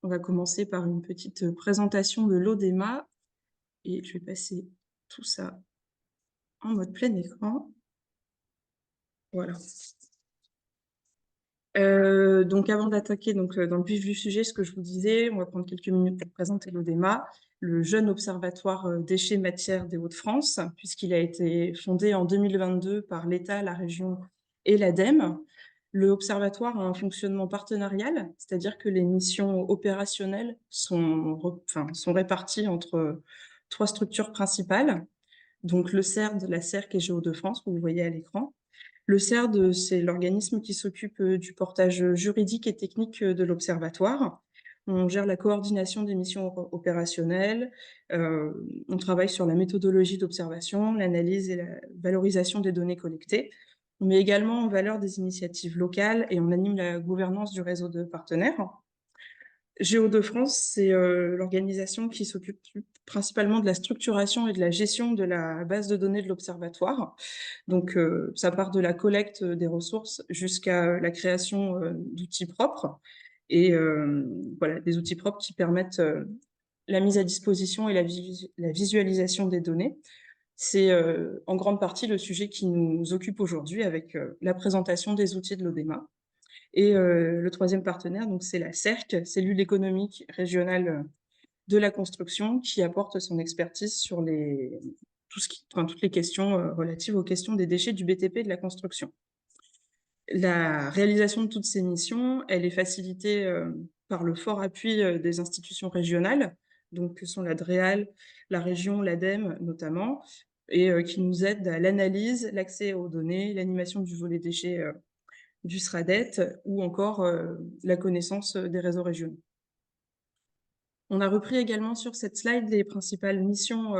On va commencer par une petite présentation de l'ODEMA et je vais passer tout ça en mode plein écran. Voilà. Donc avant d'attaquer dans le vif du sujet, ce que je vous disais, on va prendre quelques minutes pour présenter l'ODEMA, le jeune observatoire déchets matières des Hauts-de-France, puisqu'il a été fondé en 2022 par l'État, la région et l'ADEME. Le observatoire a un fonctionnement partenarial, c'est-à-dire que les missions opérationnelles sont réparties entre trois structures principales, donc le CERD, la CERC et Géo-de-France, que vous voyez à l'écran. Le CERD, c'est l'organisme qui s'occupe du portage juridique et technique de l'Observatoire. On gère la coordination des missions opérationnelles, on travaille sur la méthodologie d'observation, l'analyse et la valorisation des données collectées. On met également en valeur des initiatives locales et on anime la gouvernance du réseau de partenaires. Géo-de-France, c'est l'organisation qui s'occupe principalement de la structuration et de la gestion de la base de données de l'Observatoire. Donc, ça part de la collecte des ressources jusqu'à la création d'outils propres. Et voilà, des outils propres qui permettent la mise à disposition et la visualisation des données. C'est en grande partie le sujet qui nous occupe aujourd'hui avec la présentation des outils de l'ODEMA. Et le troisième partenaire, donc c'est la CERC, Cellule économique régionale de la construction, qui apporte son expertise sur toutes les questions relatives aux questions des déchets du BTP et de la construction. La réalisation de toutes ces missions, elle est facilitée par le fort appui des institutions régionales, donc que sont la DREAL, la région, l'ADEME notamment, et qui nous aident à l'analyse, l'accès aux données, l'animation du volet déchets du SRADET ou encore la connaissance des réseaux régionaux. On a repris également sur cette slide les principales missions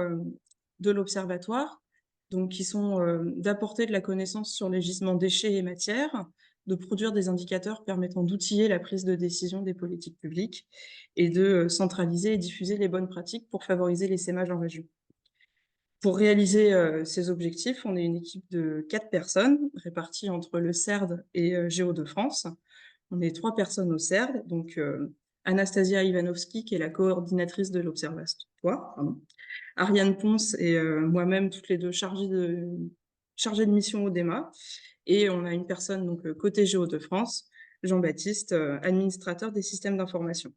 de l'Observatoire, donc qui sont d'apporter de la connaissance sur les gisements déchets et matières, de produire des indicateurs permettant d'outiller la prise de décision des politiques publiques et de centraliser et diffuser les bonnes pratiques pour favoriser l'essaimage en région. Pour réaliser ces objectifs, on est une équipe de 4 personnes réparties entre le CERD et Géo-de-France. On est 3 personnes au CERD, donc Anastasia Ivanovski, qui est la coordinatrice de l'Observatoire, Ariane Ponce et moi-même, toutes les deux chargées de mission au DEMA. Et on a une personne donc côté Géo-de-France, Jean-Baptiste, administrateur des systèmes d'information.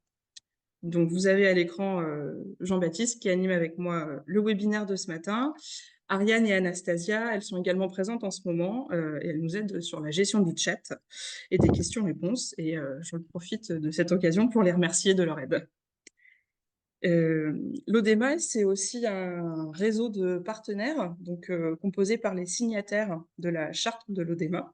Donc vous avez à l'écran Jean-Baptiste qui anime avec moi le webinaire de ce matin. Ariane et Anastasia, elles sont également présentes en ce moment et elles nous aident sur la gestion du chat et des questions-réponses. Et je profite de cette occasion pour les remercier de leur aide. L'ODEMA, c'est aussi un réseau de partenaires donc, composé par les signataires de la charte de l'ODEMA.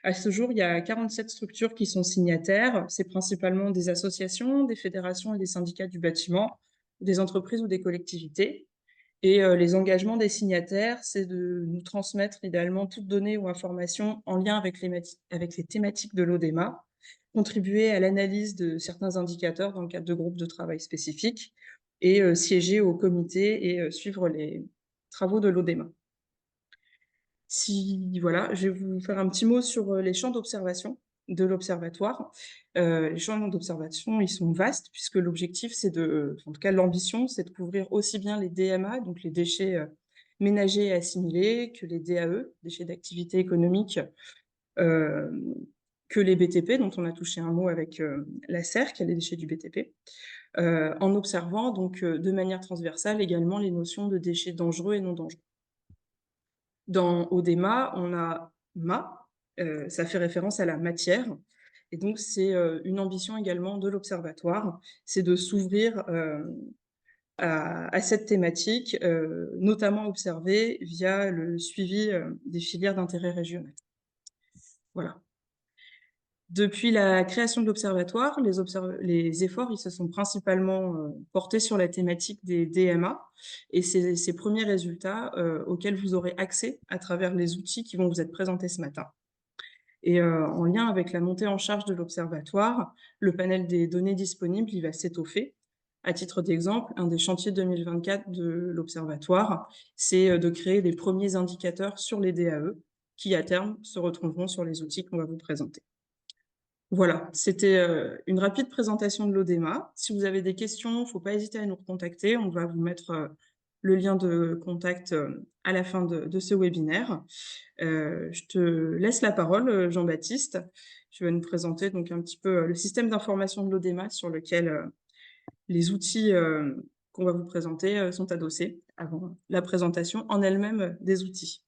À ce jour, il y a 47 structures qui sont signataires. C'est principalement des associations, des fédérations et des syndicats du bâtiment, des entreprises ou des collectivités. Et les engagements des signataires, c'est de nous transmettre idéalement toutes données ou informations en lien avec les thématiques de l'ODEMA, contribuer à l'analyse de certains indicateurs dans le cadre de groupes de travail spécifiques et siéger au comité et suivre les travaux de l'ODEMA. Voilà, je vais vous faire un petit mot sur les champs d'observation de l'Observatoire. Les champs d'observation, ils sont vastes puisque l'objectif, en tout cas l'ambition, c'est de couvrir aussi bien les DMA, donc les déchets ménagers et assimilés, que les DAE, déchets d'activité économique, euh, que les BTP, dont on a touché un mot avec la CERC, les déchets du BTP, en observant donc de manière transversale également les notions de déchets dangereux et non dangereux. Dans ODEMA, on a MA, ça fait référence à la matière. Et donc, c'est une ambition également de l'Observatoire, c'est de s'ouvrir à cette thématique, notamment observée via le suivi des filières d'intérêt régional. Voilà. Depuis la création de l'Observatoire, les efforts ils se sont principalement portés sur la thématique des DMA et ces premiers résultats auxquels vous aurez accès à travers les outils qui vont vous être présentés ce matin. Et en lien avec la montée en charge de l'Observatoire, le panel des données disponibles il va s'étoffer. À titre d'exemple, un des chantiers 2024 de l'Observatoire, c'est de créer des premiers indicateurs sur les DAE qui, à terme, se retrouveront sur les outils qu'on va vous présenter. Voilà, c'était, une rapide présentation de l'ODEMA. Si vous avez des questions, il ne faut pas hésiter à nous recontacter. On va vous mettre, le lien de contact, à la fin de ce webinaire. Je te laisse la parole, Jean-Baptiste. Tu vas nous présenter donc un petit peu, le système d'information de l'ODEMA sur lequel, les outils, qu'on va vous présenter, sont adossés avant la présentation en elle-même, des outils.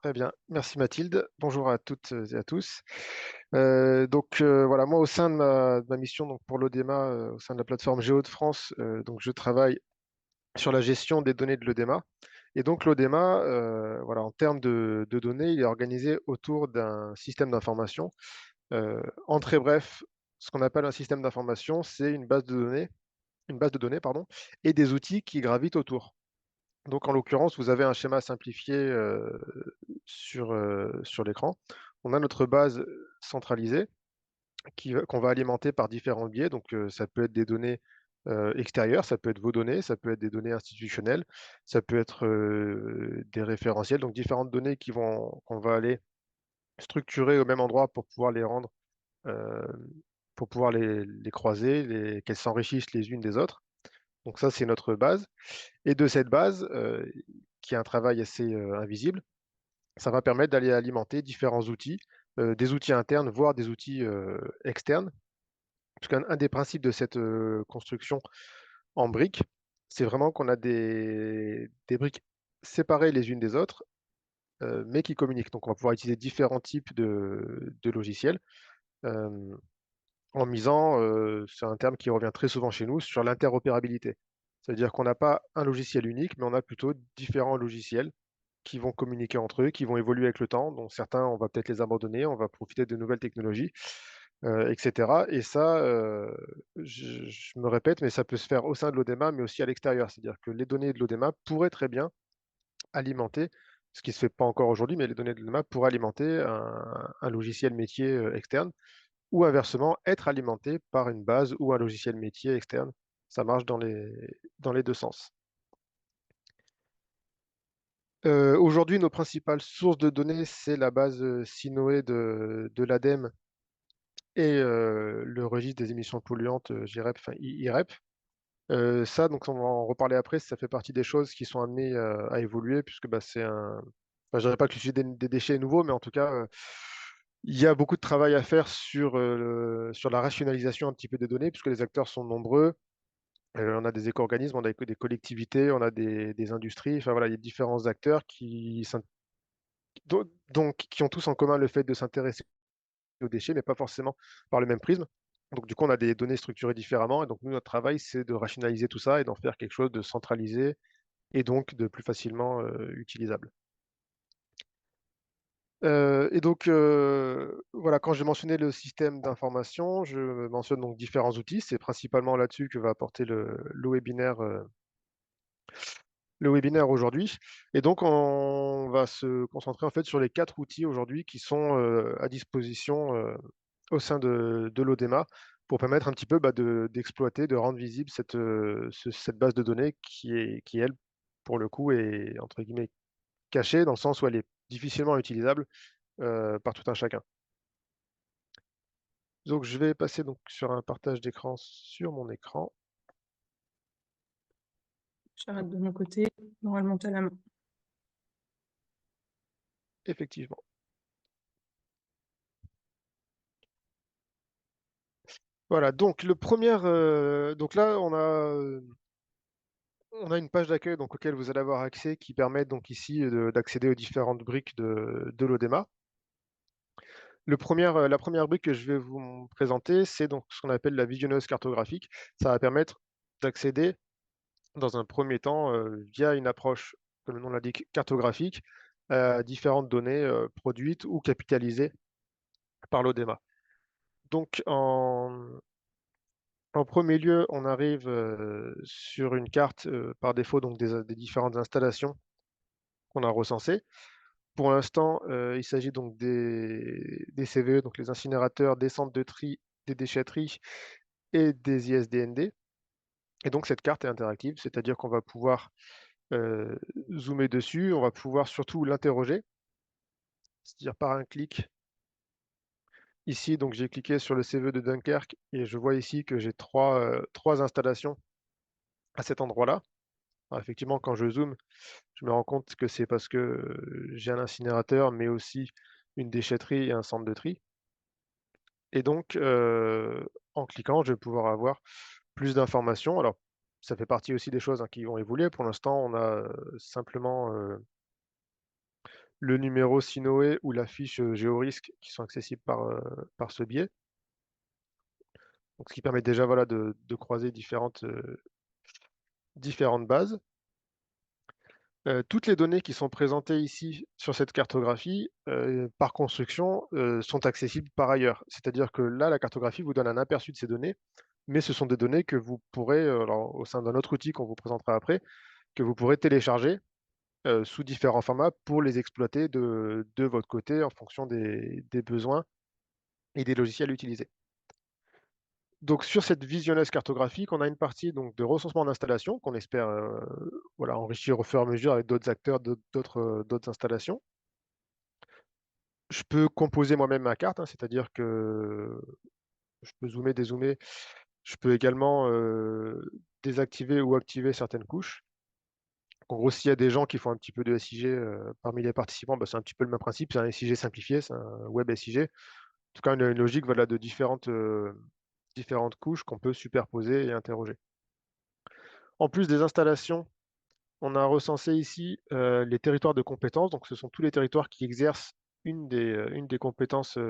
Très bien, merci Mathilde. Bonjour à toutes et à tous. Voilà, moi au sein de ma mission donc pour l'ODEMA, au sein de la plateforme Géo de France, donc je travaille sur la gestion des données de l'ODEMA. Et donc l'ODEMA, voilà, en termes de données, il est organisé autour d'un système d'information. En très bref, ce qu'on appelle un système d'information, c'est une base de données, pardon, et des outils qui gravitent autour. Donc en l'occurrence, vous avez un schéma simplifié sur l'écran. On a notre base centralisée qu'on va alimenter par différents biais. Donc ça peut être des données extérieures, ça peut être vos données, ça peut être des données institutionnelles, ça peut être des référentiels, donc différentes données qu'on va aller structurer au même endroit pour pouvoir les rendre, euh, pour pouvoir les croiser, qu'elles s'enrichissent les unes des autres. Donc ça, c'est notre base. Et de cette base, qui est un travail assez invisible, ça va permettre d'aller alimenter différents outils, des outils internes, voire des outils externes. Parce qu'un des principes de cette construction en briques, c'est vraiment qu'on a des briques séparées les unes des autres, mais qui communiquent. Donc on va pouvoir utiliser différents types de logiciels, euh, en misant, c'est un terme qui revient très souvent chez nous, sur l'interopérabilité. C'est-à-dire qu'on n'a pas un logiciel unique, mais on a plutôt différents logiciels qui vont communiquer entre eux, qui vont évoluer avec le temps. Donc certains, on va peut-être les abandonner, on va profiter de nouvelles technologies, etc. Et ça, je me répète, mais ça peut se faire au sein de l'ODEMA, mais aussi à l'extérieur. C'est-à-dire que les données de l'ODEMA pourraient très bien alimenter, ce qui ne se fait pas encore aujourd'hui, mais les données de l'ODEMA pourraient alimenter un logiciel métier externe, ou inversement, être alimentées par une base ou un logiciel métier externe. Ça marche dans les deux sens. Aujourd'hui, nos principales sources de données, c'est la base Sinoe de l'ADEME et le registre des émissions polluantes GREP, enfin IREP. Ça, donc on va en reparler après, ça fait partie des choses qui sont amenées à évoluer, puisque bah, c'est un... Enfin, je dirais pas que le sujet des déchets est nouveau, mais en tout cas, il y a beaucoup de travail à faire sur la rationalisation un petit peu des données, puisque les acteurs sont nombreux. On a des éco-organismes, on a des collectivités, on a des industries, enfin voilà, il y a différents acteurs donc, qui ont tous en commun le fait de s'intéresser aux déchets, mais pas forcément par le même prisme. Donc, du coup, on a des données structurées différemment. Et donc, nous, notre travail, c'est de rationaliser tout ça et d'en faire quelque chose de centralisé et donc de plus facilement utilisable. Voilà, quand j'ai mentionné le système d'information, je mentionne donc différents outils. C'est principalement là-dessus que va apporter le webinaire aujourd'hui. Et donc, on va se concentrer en fait sur les 4 outils aujourd'hui qui sont à disposition au sein de l'ODEMA pour permettre un petit peu d'exploiter, de rendre visible cette base de données qui, elle, pour le coup, est entre guillemets cachée dans le sens où elle est difficilement utilisable par tout un chacun. Donc, je vais passer donc sur un partage d'écran sur mon écran. J'arrête de mon côté, normalement tu as la main. Effectivement. Voilà, donc donc là, on a une page d'accueil donc, auquel vous allez avoir accès qui permet donc ici d'accéder aux différentes briques de l'ODEMA. La première brique que je vais vous présenter, c'est donc ce qu'on appelle la visionneuse cartographique. Ça va permettre d'accéder dans un premier temps via une approche, comme le nom l'indique, cartographique, à différentes données produites ou capitalisées par l'ODEMA. Donc en premier lieu, on arrive sur une carte par défaut donc des différentes installations qu'on a recensées. Pour l'instant, il s'agit donc des CVE, donc les incinérateurs, des centres de tri, des déchetteries et des ISDND. Et donc cette carte est interactive, c'est-à-dire qu'on va pouvoir zoomer dessus, on va pouvoir surtout l'interroger, c'est-à-dire par un clic, Ici, donc j'ai cliqué sur le CVE de Dunkerque et je vois ici que j'ai trois installations à cet endroit-là. Alors effectivement, quand je zoome, je me rends compte que c'est parce que, j'ai un incinérateur, mais aussi une déchetterie et un centre de tri et donc en cliquant, je vais pouvoir avoir plus d'informations. Alors, ça fait partie aussi des choses, hein, qui vont évoluer. Pour l'instant, on a, simplement, le numéro SINOE ou la fiche, géorisque qui sont accessibles par ce biais. Donc ce qui permet déjà, voilà, de croiser différentes bases. Toutes les données qui sont présentées ici sur cette cartographie, par construction, sont accessibles par ailleurs. C'est-à-dire que là, la cartographie vous donne un aperçu de ces données, mais ce sont des données que vous pourrez, alors au sein d'un autre outil qu'on vous présentera après, que vous pourrez télécharger, sous différents formats pour les exploiter de votre côté en fonction des besoins et des logiciels utilisés. Donc sur cette visionneuse cartographique, on a une partie donc de recensement d'installation qu'on espère, voilà, enrichir au fur et à mesure avec d'autres acteurs, d'autres installations. Je peux composer moi-même ma carte, hein, c'est-à-dire que je peux zoomer, dézoomer. Je peux également, désactiver ou activer certaines couches. En gros, s'il y a des gens qui font un petit peu de SIG, parmi les participants, bah, c'est un petit peu le même principe, c'est un SIG simplifié, c'est un web SIG. En tout cas, une logique, voilà, de différentes couches qu'on peut superposer et interroger. En plus des installations, on a recensé ici, les territoires de compétences. Donc ce sont tous les territoires qui exercent une des compétences,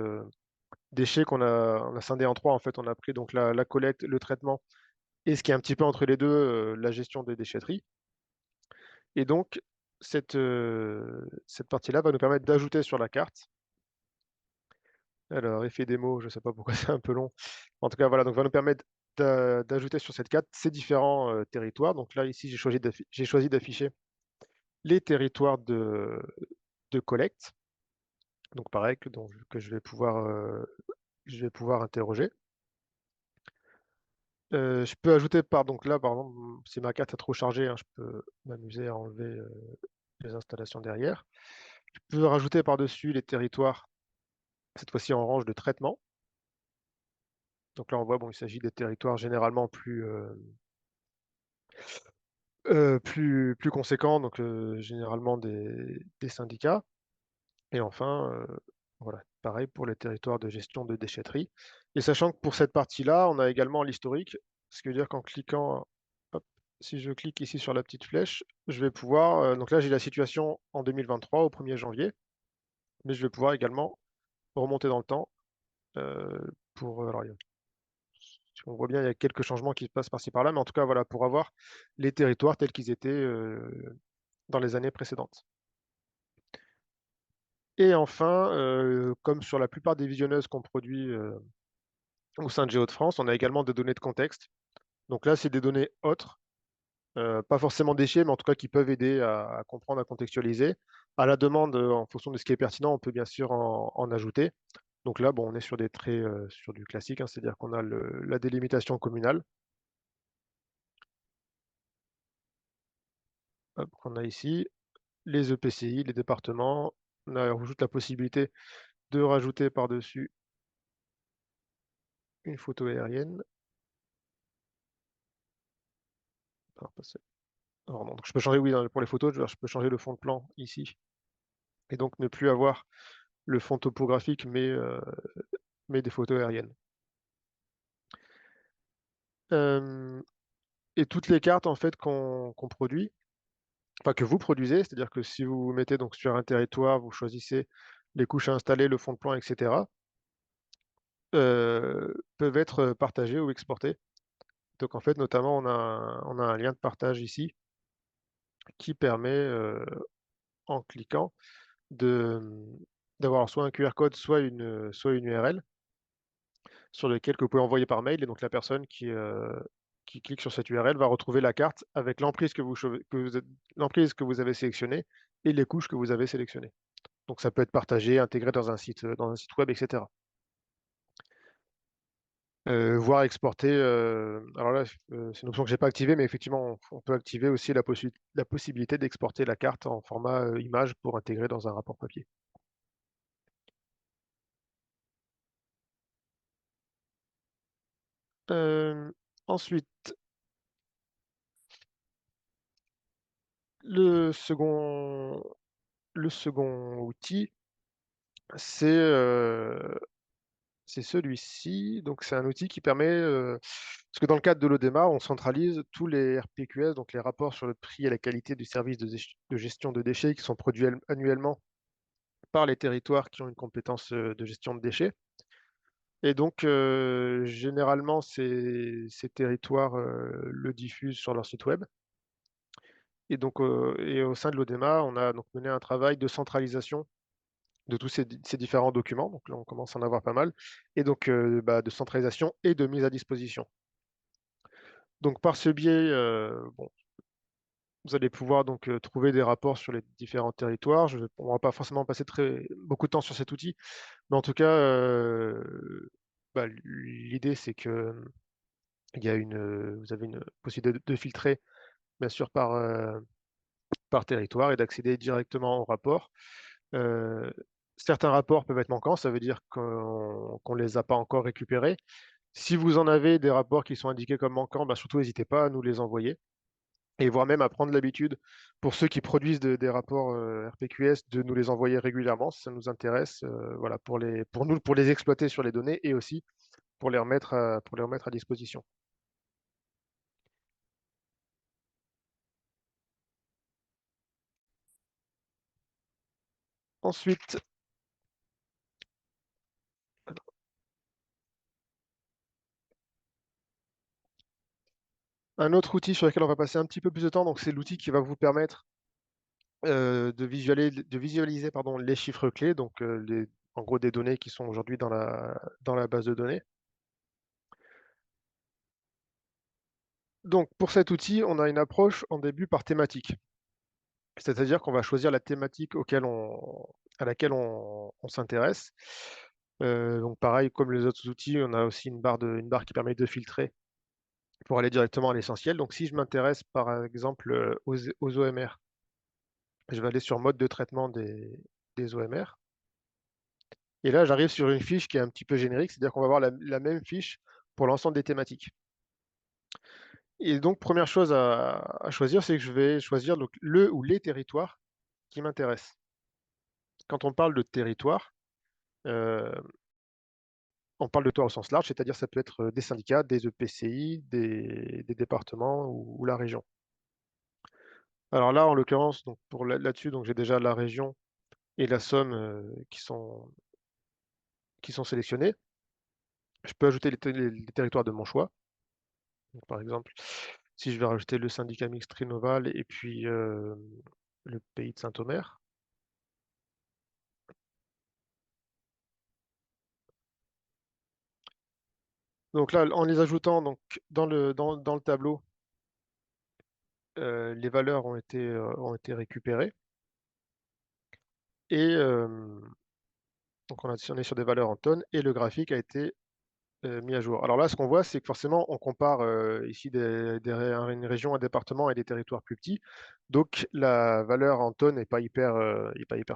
déchets on a scindé en 3 en fait. On a pris donc la collecte, le traitement et ce qui est un petit peu entre les 2, la gestion des déchetteries et donc cette partie-là va nous permettre d'ajouter sur la carte. Alors effet démo, je ne sais pas pourquoi c'est un peu long. En tout cas, voilà, donc va nous permettre d'ajouter sur cette carte ces différents, territoires. Donc là, ici, j'ai choisi d'afficher les territoires de collecte. Donc pareil que je vais pouvoir interroger. Je peux ajouter donc là, par exemple, si ma carte est trop chargée, hein, je peux m'amuser à enlever, les installations derrière. Je peux rajouter par-dessus les territoires, cette fois-ci en range de traitement. Donc là, on voit, bon, il s'agit des territoires généralement plus conséquents, donc généralement des syndicats et enfin, voilà, pareil pour les territoires de gestion de déchetterie et sachant que pour cette partie-là, on a également l'historique, ce qui veut dire qu'en cliquant, hop, si je clique ici sur la petite flèche, je vais pouvoir, donc là, j'ai la situation en 2023 au 1er janvier, mais je vais pouvoir également remonter dans le temps, pour, alors il y a on voit bien, il y a quelques changements qui se passent par-ci par-là, mais en tout cas, voilà, pour avoir les territoires tels qu'ils étaient, dans les années précédentes. Et enfin, comme sur la plupart des visionneuses qu'on produit, au sein de Géo-de-France, on a également des données de contexte. Donc là, c'est des données autres, pas forcément déchets, mais en tout cas qui peuvent aider à comprendre, à contextualiser. À la demande, en fonction de ce qui est pertinent, on peut bien sûr en ajouter. Donc là, bon, on est sur des traits, sur du classique, hein, c'est-à-dire qu'on a la délimitation communale. Hop, qu'on a ici, les EPCI, les départements. On rajoute la possibilité de rajouter par-dessus une photo aérienne. Alors, alors non, donc je peux changer, oui, pour les photos, je peux changer le fond de plan ici et donc ne plus avoir le fond topographique, mais des photos aériennes. Hem Et toutes les cartes en fait qu'on produit, enfin que vous produisez, c'est-à-dire que si vous vous mettez donc sur un territoire, vous choisissez les couches à installer, le fond de plan et cetera, peuvent être, partagées ou exportées. Donc en fait, notamment, on a un lien de partage ici qui permet, en cliquant de, d'avoir soit un QR code, soit une URL sur lequel que vous pouvez envoyer par mail et donc la personne qui clique sur cette URL va retrouver la carte avec l'emprise l'emprise que vous avez sélectionnée et les couches que vous avez sélectionnées. Donc ça peut être partagé, intégré dans un site web et cetera. Voire exporter, alors là, c'est une option que j'ai pas activée, mais effectivement, on peut activer aussi la possibilité d'exporter la carte en format, image pour intégrer dans un rapport papier. Ensuite, le second le second outil, c'est, c'est celui-ci. Donc c'est un outil qui permet, parce que dans le cadre de l'ODEMA, on centralise tous les RPQS, donc les rapports sur le prix et la qualité du service de gestion de déchets qui sont produits annuellement par les territoires qui ont une compétence, de gestion de déchets. Et donc, généralement, ces territoires, le diffusent sur leur site web. Et donc, et au sein de l'ODEMA, on a donc mené un travail de centralisation de tous ces différents documents. Donc là, on commence à en avoir pas mal. Et donc, de centralisation et de mise à disposition. Donc par ce biais, bon, vous allez pouvoir donc, trouver des rapports sur les différents territoires. On va pas forcément passer beaucoup de temps sur cet outil, mais en tout cas, l'idée c'est que, il y a vous avez une possibilité de filtrer bien sûr par territoire et d'accéder directement aux rapports. Heu, Certains rapports peuvent être manquants, ça veut dire qu'on les a pas encore récupérés. Si vous en avez des rapports qui sont indiqués comme manquants, bah, surtout n'hésitez pas à nous les envoyer et voire même à prendre l'habitude, pour ceux qui produisent des rapports, RPQS, de nous les envoyer régulièrement si ça nous intéresse, voilà, pour les exploiter sur les données et aussi pour les remettre à disposition. Ensuite, un autre outil sur lequel on va passer un petit peu plus de temps, donc c'est l'outil qui va vous permettre, de visualiser, pardon, les chiffres clés, donc en gros des données qui sont aujourd'hui dans la base de données. Donc pour cet outil, on a une approche en début par thématique. C'est-à-dire qu'on va choisir la thématique à laquelle on s'intéresse. Donc pareil, comme les autres outils, on a aussi une barre qui permet de filtrer pour aller directement à l'essentiel. Donc si je m'intéresse par exemple, aux OMR, je vais aller sur mode de traitement des OMR et là j'arrive sur une fiche qui est un petit peu générique, c'est-à-dire qu'on va avoir la même fiche pour l'ensemble des thématiques. Et donc première chose à choisir, c'est que je vais choisir donc le ou les territoires qui m'intéressent. Quand on parle de territoire, heu, on parle de territoire au sens large, c'est-à-dire ça peut être, des syndicats, des EPCI, des départements ou la région. Alors là, en l'occurrence, donc pour là-dessus, donc j'ai déjà la région et la Somme, qui sont sélectionnés. Je peux ajouter les territoires de mon choix. Donc par exemple, si je vais rajouter le syndicat mixte Rhinoval et puis, le pays de Saint-Omer. Donc là, en les ajoutant donc dans le tableau, les valeurs ont été récupérées et donc on est sur des valeurs en tonnes et le graphique a été, mis à jour. Alors là, ce qu'on voit, c'est que forcément on compare, ici une région, un département et des territoires plus petits. Donc la valeur en tonnes est pas hyper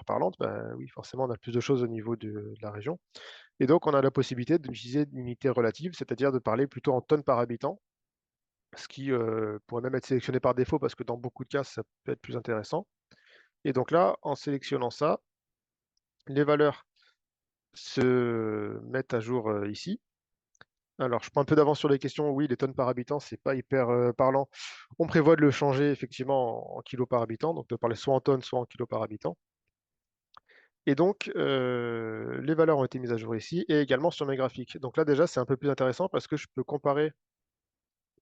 parlante. Bah, oui, forcément, on a plus de choses au niveau de la région et donc on a la possibilité d'utiliser une unité relative, c'est-à-dire de parler plutôt en tonnes par habitant, ce qui, pourrait même être sélectionné par défaut parce que dans beaucoup de cas, ça peut être plus intéressant et donc là, en sélectionnant ça, les valeurs se mettent à jour, ici. Alors, je prends un peu d'avance sur les questions. Oui, les tonnes par habitant, c'est pas hyper, parlant. On prévoit de le changer effectivement en kilos par habitant, donc de parler soit en tonnes, soit en kilos par habitant et donc les valeurs ont été mises à jour ici et également sur mes graphiques. Donc là, déjà, c'est un peu plus intéressant parce que je peux comparer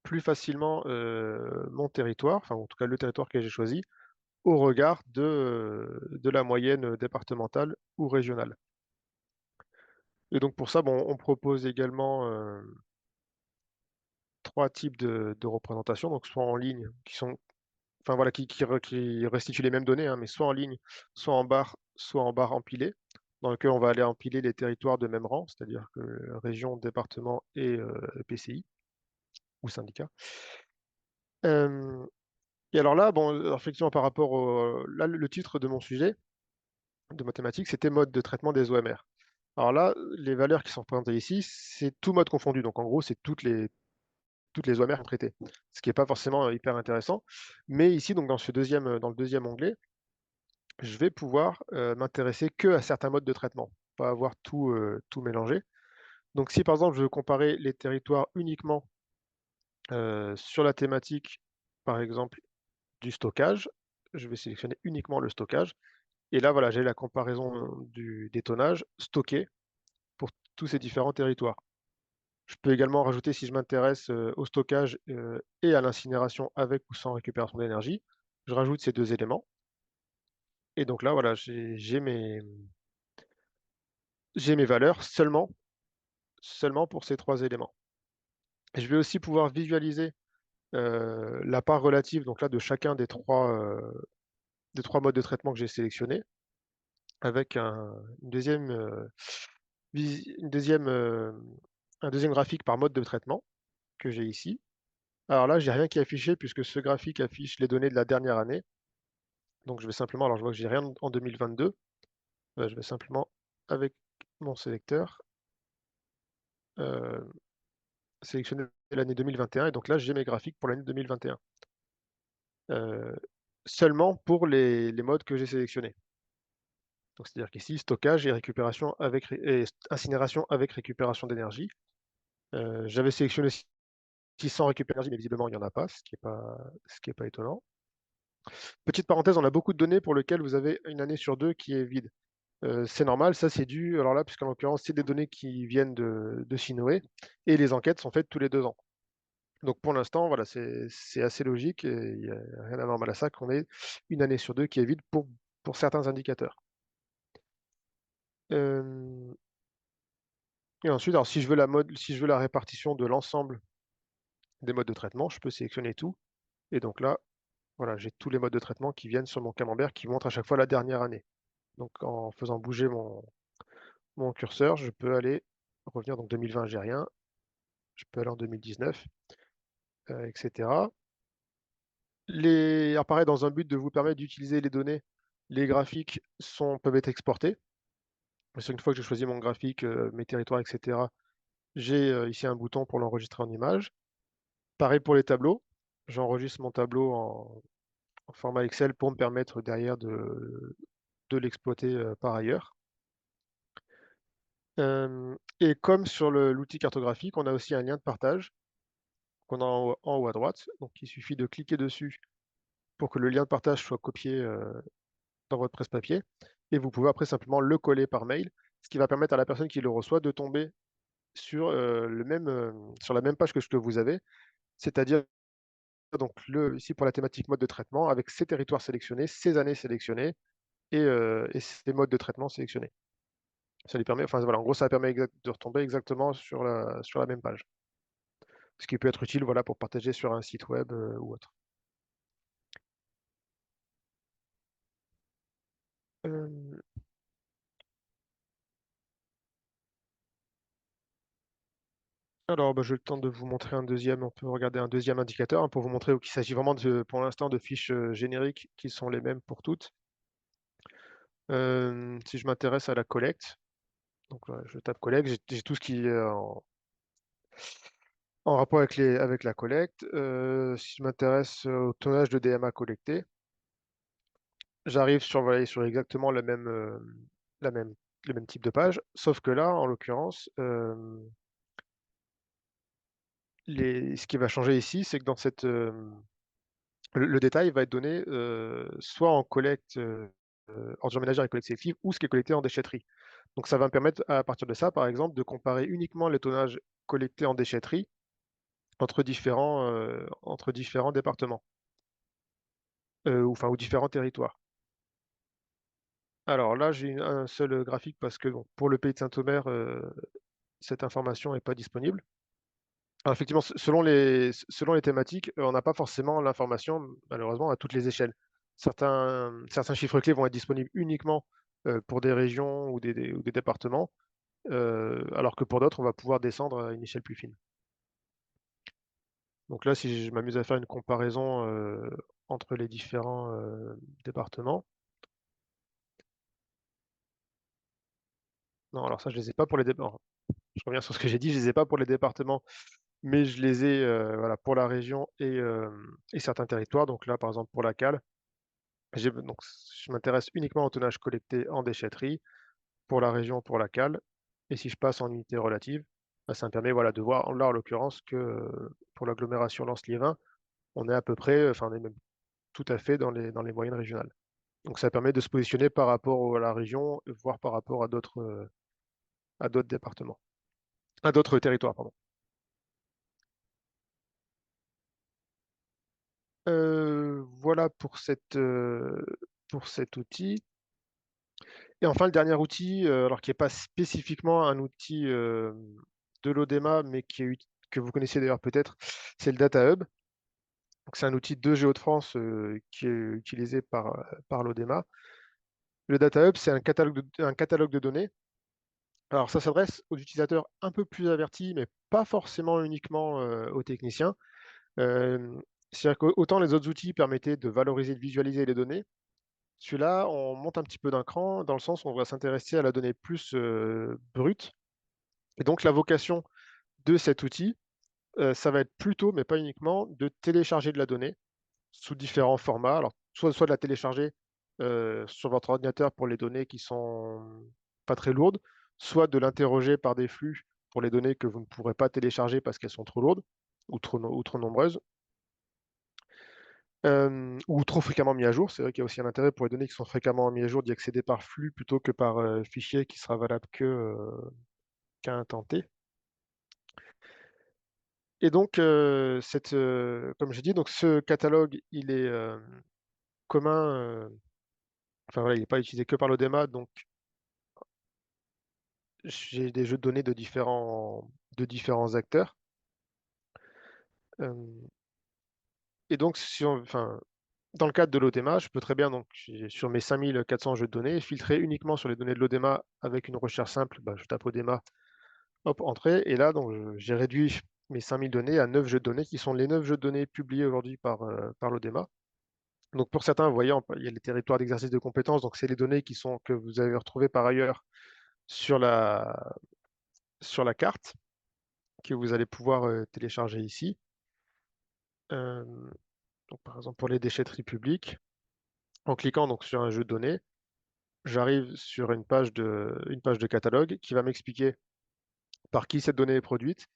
plus facilement, mon territoire, enfin, en tout cas, le territoire que j'ai choisi, au regard de la moyenne, départementale ou régionale et donc pour ça, bon, on propose également, 3 types de représentations, donc soit en ligne, qui sont enfin voilà, qui restituent les mêmes données, hein, mais soit en ligne, soit en barre empilée, dans lequel on va aller empiler les territoires de même rang, c'est-à-dire que région, département et EPCI ou syndicat. Hem Et alors là, bon, effectivement par rapport au là, le titre de mon sujet, de ma thématique, c'était mode de traitement des OMR. Alors là, les valeurs qui sont représentées ici, c'est tout mode confondu. Donc en gros, c'est toutes les OMR traitées, ce qui est pas forcément, hyper intéressant. Mais ici, donc dans le deuxième onglet, je vais pouvoir, m'intéresser que à certains modes de traitement, pas avoir tout mélangé. Donc si par exemple, je veux comparer les territoires uniquement, sur la thématique, par exemple, du stockage, je vais sélectionner uniquement le stockage et là, voilà, j'ai la comparaison, des tonnages stockés pour tous ces différents territoires. Je peux également rajouter si je m'intéresse, au stockage, et à l'incinération avec ou sans récupération d'énergie. Je rajoute ces 2 éléments et donc là, voilà, j'ai mes valeurs seulement pour ces 3 éléments. Et je vais aussi pouvoir visualiser, la part relative donc là de chacun des 3 modes de traitement que j'ai sélectionnés avec une deuxième, une deuxième, un deuxième graphique par mode de traitement que j'ai ici. Alors là, j'ai rien qui est affiché puisque ce graphique affiche les données de la dernière année. Donc je vais simplement, alors je vois que j'ai rien en 2022, je vais simplement avec mon sélecteur, heu, sélectionner l'année 2021 et donc là, j'ai mes graphiques pour l'année 2021. Heu, Seulement pour les modes que j'ai sélectionnés. Donc c'est-à-dire qu'ici, stockage et récupération avec incinération avec récupération d'énergie. J'avais sélectionné 600 récupérer d'énergie, mais visiblement il y en a pas, ce qui est pas étonnant. Petite parenthèse, on a beaucoup de données pour lesquelles vous avez une année sur 2 qui est vide. C'est normal, ça c'est dû alors là, puisqu'en l'occurrence, c'est des données qui viennent de Sinoé et les enquêtes sont faites tous les 2 ans. Donc pour l'instant, voilà, c'est assez logique et il y a rien d'anormal à ça qu'on ait une année sur 2 qui est vide pour certains indicateurs. Hem Et ensuite, alors si je veux la répartition de l'ensemble des modes de traitement, je peux sélectionner tout et donc là, voilà, j'ai tous les modes de traitement qui viennent sur mon camembert qui montrent à chaque fois la dernière année. Donc en faisant bouger mon curseur, je peux aller revenir donc 2020, j'ai rien, je peux aller en 2019, et cetera. Alors pareil, dans un but de vous permettre d'utiliser les données, les graphiques peuvent être exportés. C'est une fois que j'ai choisi mon graphique, mes territoires et cetera, j'ai, ici un bouton pour l'enregistrer en image. Pareil pour les tableaux, j'enregistre mon tableau en format Excel pour me permettre derrière de l'exploiter, par ailleurs. Et comme sur l'outil cartographique, on a aussi un lien de partage qu'on a en haut à droite. Donc il suffit de cliquer dessus pour que le lien de partage soit copié, dans votre presse-papier et vous pouvez après simplement le coller par mail, ce qui va permettre à la personne qui le reçoit de tomber sur, sur la même page que ce que vous avez. C'est-à-dire donc ici pour la thématique mode de traitement avec ces territoires sélectionnés, ces années sélectionnées et ces modes de traitement sélectionnés. Ça lui permet enfin voilà, en gros, ça permet de retomber exactement sur la même page. Ce qui peut être utile, voilà, pour partager sur un site web, ou autre. Hem, alors, bah, j'ai le temps de vous montrer on peut regarder un deuxième indicateur, hein, pour vous montrer qu'il s'agit vraiment pour l'instant, de fiches, génériques qui sont les mêmes pour toutes. Si je m'intéresse à la collecte, donc voilà, je tape collecte, j'ai tout ce qui est en rapport avec la collecte. Si je m'intéresse au tonnage de DMA collecté, j'arrive sur exactement la même le même type de page, sauf que là, en l'occurrence, ce qui va changer ici, c'est que dans le détail va être donné, soit en collecte, ordures ménagères et collecte sélective ou ce qui est collecté en déchetterie. Donc ça va me permettre, à partir de ça, par exemple, de comparer uniquement les tonnages collectés en déchetterie entre différents départements, ou différents territoires. Alors là, j'ai un seul, graphique parce que bon, pour le pays de Saint-Omer, cette information est pas disponible. Alors effectivement, selon les thématiques, on n'a pas forcément l'information, malheureusement, à toutes les échelles. Certains chiffres clés vont être disponibles uniquement, pour des régions ou des départements, alors que pour d'autres, on va pouvoir descendre à une échelle plus fine. Donc là, si je m'amuse à faire une comparaison, entre les différents, départements, Non, alors ça, je les ai pas pour les départements. Je reviens sur ce que j'ai dit, je les ai pas pour les départements, mais je les ai, voilà, pour la région et certains territoires. Donc là, par exemple, pour la cale, donc je m'intéresse uniquement au tonnage collecté en déchetterie, pour la région, pour la cale, et si je passe en unité relative, bah, ça me permet, voilà, de voir là, en l'occurrence, que, pour l'agglomération Lens-Liévin, on est à peu près, enfin, on est même tout à fait dans les moyennes régionales. Donc ça permet de se positionner par rapport à la région, voire par rapport à d'autres départements, à d'autres territoires, pardon. Voilà pour cet outil, et enfin le dernier outil, alors qui est pas spécifiquement un outil, de l'ODEMA, mais qui est que vous connaissez d'ailleurs peut-être, c'est le Data Hub. Donc c'est un outil de Géo-de-France, qui est utilisé par l'ODEMA. Le Data Hub, c'est un catalogue de données. Alors ça s'adresse aux utilisateurs un peu plus avertis, mais pas forcément uniquement, aux techniciens. Hem, C'est-à-dire qu'autant les autres outils permettaient de valoriser, de visualiser les données, celui-là, on monte un petit peu d'un cran, dans le sens où on va s'intéresser à la donnée plus, brute, et donc la vocation de cet outil, ça va être plutôt, mais pas uniquement, de télécharger de la donnée sous différents formats. Alors soit de la télécharger, sur votre ordinateur pour les données qui sont pas très lourdes, soit de l'interroger par des flux pour les données que vous ne pourrez pas télécharger parce qu'elles sont trop lourdes ou trop nombreuses. Ou trop fréquemment mis à jour. C'est vrai qu'il y a aussi un intérêt pour les données qui sont fréquemment mis à jour d'y accéder par flux plutôt que par, fichier qui sera valable qu'à un temps T, et donc comme j'ai dit, donc ce catalogue, il est, commun, enfin voilà, il est pas utilisé que par l'ODEMA, donc j'ai des jeux de données de différents acteurs, hem et donc si on enfin, dans le cadre de l'ODEMA, je peux très bien, donc j'ai sur mes 5 400 jeux de données, filtrer uniquement sur les données de l'ODEMA avec une recherche simple. Bah, je tape ODEMA, hop, entrée, et là donc j'ai réduit mes 5 000 données à 9 jeux de données qui sont les 9 jeux de données publiés aujourd'hui par l'ODEMA. Donc pour certains, vous voyez, il y a les territoires d'exercice de compétences, donc c'est les données que vous avez retrouvées par ailleurs sur la carte, que vous allez pouvoir, télécharger ici. Hem, donc par exemple pour les déchetteries publiques, en cliquant donc sur un jeu de données, j'arrive sur une page de catalogue qui va m'expliquer par qui cette donnée est produite,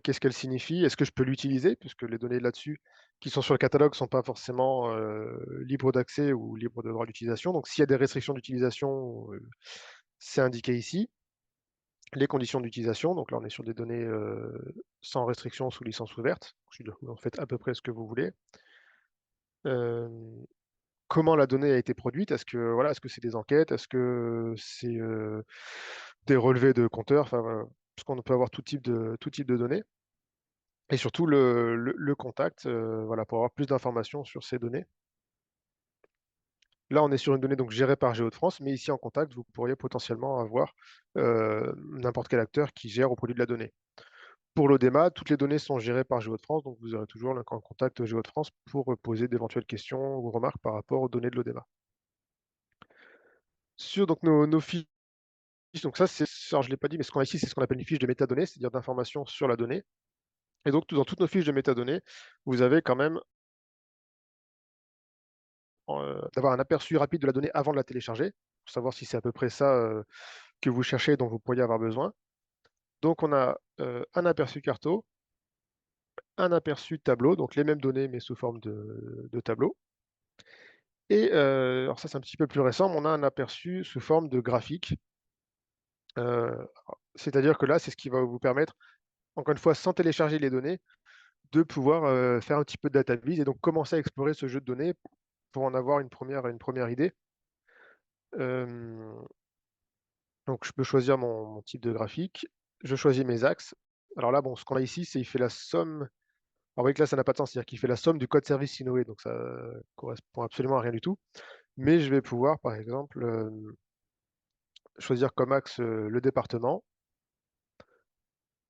qu'est-ce qu'elle signifie, est-ce que je peux l'utiliser? Puisque les données là-dessus qui sont sur le catalogue ne sont pas forcément, libres d'accès ou libres de droit d'utilisation. Donc s'il y a des restrictions d'utilisation, c'est indiqué ici. Les conditions d'utilisation, donc là on est sur des données, sans restriction sous licence ouverte. C'est-à-dire que vous en faites à peu près ce que vous voulez. Hem, Comment la donnée a été produite? Est-ce que voilà, est-ce que c'est des enquêtes? Est-ce que c'est, des relevés de compteurs? Enfin voilà, parce qu'on peut avoir tout type de données, et surtout le contact, voilà, pour avoir plus d'informations sur ces données. Là, on est sur une donnée donc gérée par Géo-de-France, mais ici en contact, vous pourriez potentiellement avoir, n'importe quel acteur qui gère au produit de la donnée. Pour l'ODEMA, toutes les données sont gérées par Géo-de-France, donc vous aurez toujours le en contact Géo-de-France pour, poser d'éventuelles questions ou remarques par rapport aux données de l'ODEMA. Sur donc nos fiches, donc ça, alors je ne l'ai pas dit, mais ce qu'on a ici, c'est ce qu'on appelle une fiche de métadonnées, c'est-à-dire d'informations sur la donnée, et donc dans toutes nos fiches de métadonnées, vous avez quand même, d'avoir un aperçu rapide de la donnée avant de la télécharger, pour savoir si c'est à peu près ça, que vous cherchez, dont vous pourriez avoir besoin. Donc on a, un aperçu carto, un aperçu tableau, donc les mêmes données mais sous forme de tableau, et alors ça c'est un petit peu plus récent, mais on a un aperçu sous forme de graphique. C'est-à-dire que là, c'est ce qui va vous permettre, encore une fois, sans télécharger les données, de pouvoir, faire un petit peu de data viz et donc commencer à explorer ce jeu de données pour en avoir une première idée. Hem, donc je peux choisir mon type de graphique, je choisis mes axes. Alors là, bon, ce qu'on a ici, c'est il fait la somme, alors vous voyez que là, ça n'a pas de sens, c'est-à-dire qu'il fait la somme du code service Sinoé, donc ça correspond absolument à rien du tout. Mais je vais pouvoir, par exemple, choisir comme axe, le département,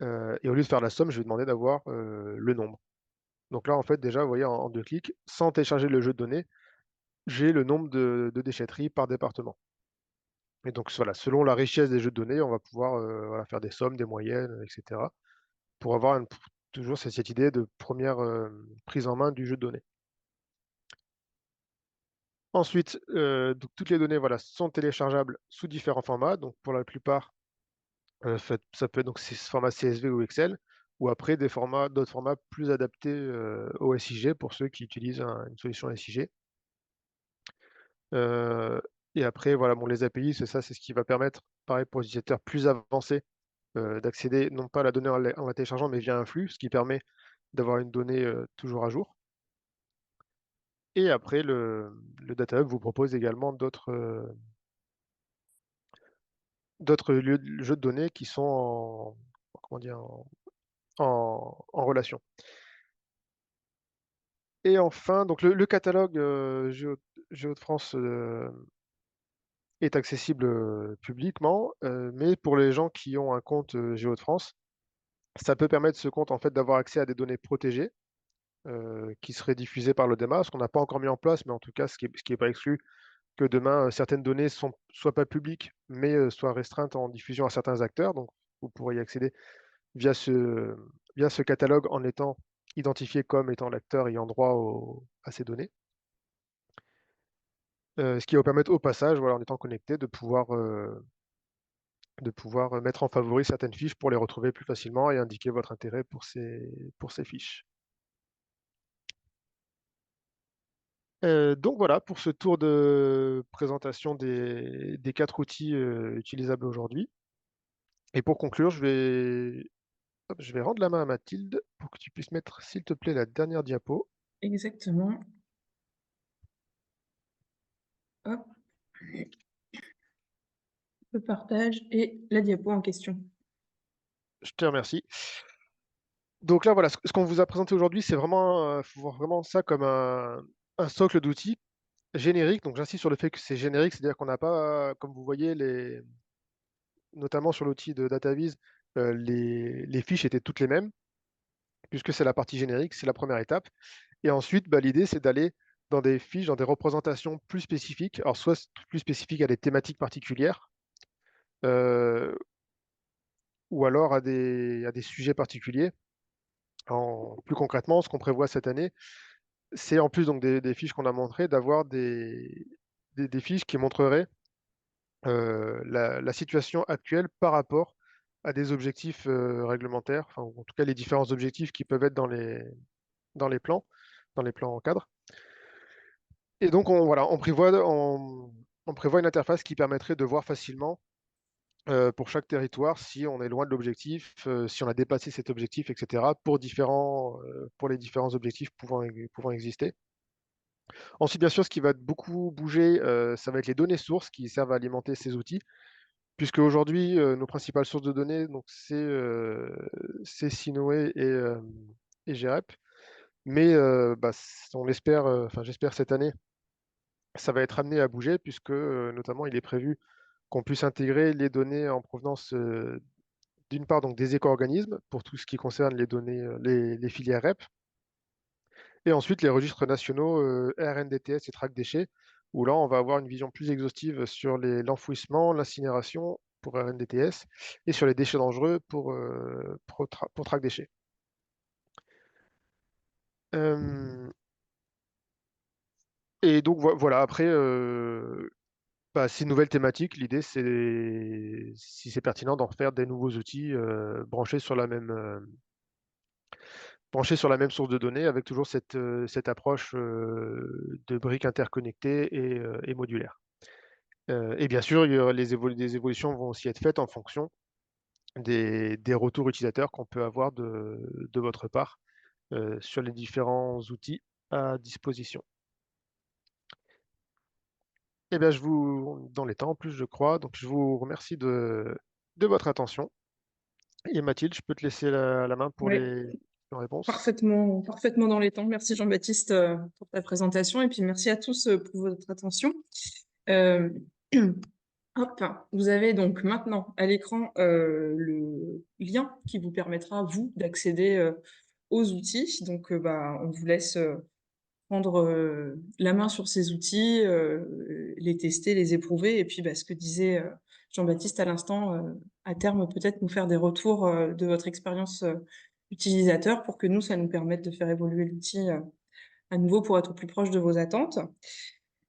et au lieu de faire la somme, je vais demander d'avoir, le nombre. Donc là, en fait, déjà, vous voyez, en 2 clics, sans télécharger le jeu de données, j'ai le nombre de déchetteries par département. Et donc voilà, selon la richesse des jeux de données, on va pouvoir, voilà, faire des sommes, des moyennes, et cetera, pour avoir toujours cette idée de première prise en main du jeu de données. Ensuite, donc toutes les données, voilà, sont téléchargeables sous différents formats. Donc pour la plupart, ça peut être donc format CSV ou Excel, ou après d'autres formats plus adaptés, au SIG pour ceux qui utilisent une solution SIG. Heu et après voilà, bon les API, c'est ce qui va permettre, pareil pour les utilisateurs plus avancés, d'accéder non pas à la donnée en la téléchargeant, mais via un flux, ce qui permet d'avoir une donnée, toujours à jour. Et après le Data Hub vous propose également d'autres jeux de données qui sont comment dire? En relation. Et enfin, donc le catalogue, Géo de France, est accessible, publiquement, mais pour les gens qui ont un compte, Géo de France, ça peut permettre ce compte, en fait, d'avoir accès à des données protégées, qui seraient diffusées par l'ODEMA. Ce qu'on n'a pas encore mis en place, mais en tout cas, ce qui est pas exclu, que demain, certaines données soient pas publiques, mais, soient restreintes en diffusion à certains acteurs. Donc vous pourrez y accéder via ce catalogue en étant identifié comme étant l'acteur ayant droit à ces données. Ce qui va vous permettre au passage, voilà, en étant connecté, de pouvoir mettre en favori certaines fiches pour les retrouver plus facilement et indiquer votre intérêt pour ces fiches. Donc voilà pour ce tour de présentation des 4 outils, utilisables aujourd'hui. Et pour conclure, je vais rendre la main à Mathilde pour que tu puisses mettre, s'il te plaît, la dernière diapo. Exactement. Hop, le partage et la diapo en question. Je te remercie. Donc là, voilà, ce qu'on vous a présenté aujourd'hui, c'est vraiment, faut voir vraiment ça comme un socle d'outils générique. Donc j'insiste sur le fait que c'est générique, c'est-à-dire qu'on n'a pas, comme vous voyez, notamment sur l'outil de DataVis, les fiches étaient toutes les mêmes, puisque c'est la partie générique, c'est la première étape. Et ensuite, bah, l'idée, c'est d'aller dans des fiches, dans des représentations plus spécifiques, alors soit plus spécifiques à des thématiques particulières, heu, ou alors à des sujets particuliers. Plus concrètement, ce qu'on prévoit cette année, c'est en plus donc des fiches qu'on a montrées, d'avoir des fiches qui montreraient, la situation actuelle par rapport à des objectifs, réglementaires, enfin, ou en tout cas les différents objectifs qui peuvent être dans les plans en cadre. Et donc on prévoit une interface qui permettrait de voir facilement, pour chaque territoire, si on est loin de l'objectif, si on a dépassé cet objectif et cetera, pour les différents objectifs pouvant exister. Ensuite, bien sûr, ce qui va beaucoup bouger, ça va être les données sources qui servent à alimenter ces outils, puisque aujourd'hui, nos principales sources de données, donc c'est Sinoe et GREP. Mais, bah, on l'espère, enfin j'espère cette année, ça va être amené à bouger puisque, notamment il est prévu qu'on puisse intégrer les données en provenance, d'une part donc des éco-organismes pour tout ce qui concerne les données, les filières REP. Et ensuite, les registres nationaux, RNDTS et Track Déchets, où là, on va avoir une vision plus exhaustive sur l'enfouissement, l'incinération pour RNDTS et sur les déchets dangereux pour Track Déchets. Et donc voilà, après, bah, ces nouvelles thématiques, l'idée, c'est, si c'est pertinent, d'en refaire des nouveaux outils branchés sur la même source de données, avec toujours cette approche de briques interconnectées et modulaires. Et bien sûr, des évolutions vont aussi être faites en fonction des retours utilisateurs qu'on peut avoir de votre part sur les différents outils à disposition. Eh bien, dans les temps en plus, je crois, donc je vous remercie de votre attention. Et Mathilde, je peux te laisser la main pour Oui, les réponses. parfaitement, parfaitement dans les temps. Merci Jean-Baptiste pour ta présentation et puis merci à tous pour votre attention. Euh, Hop, vous avez donc maintenant à l'écran le lien qui vous permettra, vous, d'accéder aux outils. Donc, bah, on vous laisse prendre la main sur ces outils, les tester, les éprouver et puis, ce que disait, Jean-Baptiste à l'instant, à terme, peut-être nous faire des retours, de votre expérience, utilisateur pour que nous, ça nous permette de faire évoluer l'outil, à nouveau pour être au plus proche de vos attentes.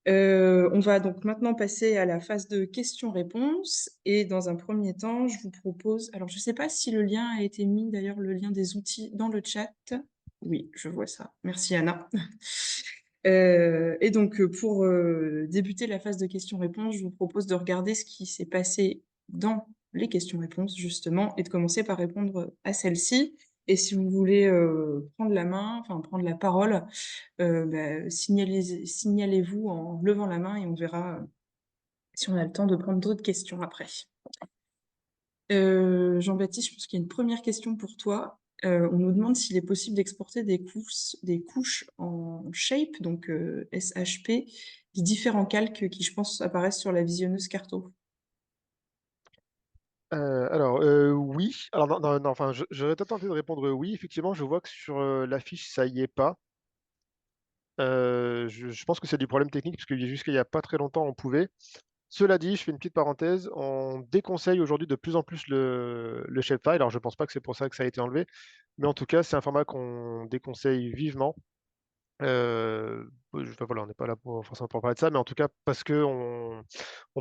On va donc maintenant passer à la phase de questions-réponses et dans un premier temps, je vous propose alors je ne sais pas si le lien a été mis d'ailleurs, le lien des outils dans le chat. Oui, je vois ça. Merci Anna. Et donc, pour, débuter la phase de questions-réponses, je vous propose de regarder ce qui s'est passé dans les questions-réponses justement et de commencer par répondre à celle-ci. Et si vous voulez, prendre la main, enfin prendre la parole, signalez-vous en levant la main et on verra, si on a le temps de prendre d'autres questions après. Jean-Baptiste, je pense qu'il y a une première question pour toi. On nous demande s'il est possible d'exporter des couches en shape, donc SHP, des différents calques qui, je pense, apparaissent sur la visionneuse Carto. Alors, oui. Alors non, enfin, j'aurais peut-être tenté de répondre oui. Effectivement, je vois que sur, l'affiche, ça y est pas. Je pense que c'est du problème technique parce que jusqu'à il y a pas très longtemps, on pouvait. Cela dit, je fais une petite parenthèse, on déconseille aujourd'hui de plus en plus le shapefile. Alors, je pense pas que c'est pour ça que ça a été enlevé, mais en tout cas, c'est un format qu'on déconseille vivement. Voilà, on n'est pas là forcément pour parler de ça, mais en tout cas parce qu'on